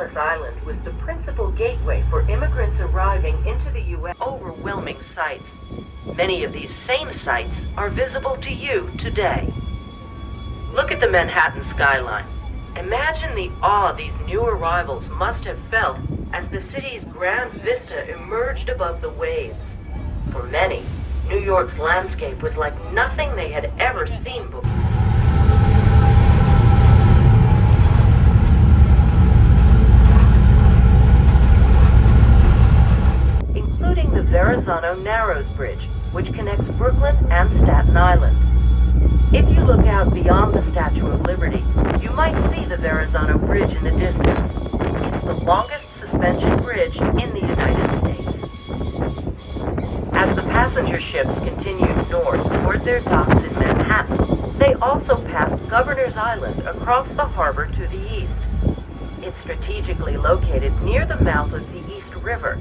Ellis Island was the principal gateway for immigrants arriving into the U.S. Overwhelming sights. Many of these same sights are visible to you today. Look at the Manhattan skyline. Imagine the awe these new arrivals must have felt as the city's grand vista emerged above the waves. For many, New York's landscape was like nothing they had ever seen before. Including the Verrazano Narrows Bridge, which connects Brooklyn and Staten Island. If you look out beyond the Statue of Liberty, you might see the Verrazano Bridge in the distance. It's the longest suspension bridge in the United States. As the passenger ships continued north toward their docks in Manhattan, they also passed Governor's Island across the harbor to the east. It's strategically located near the mouth of the East River.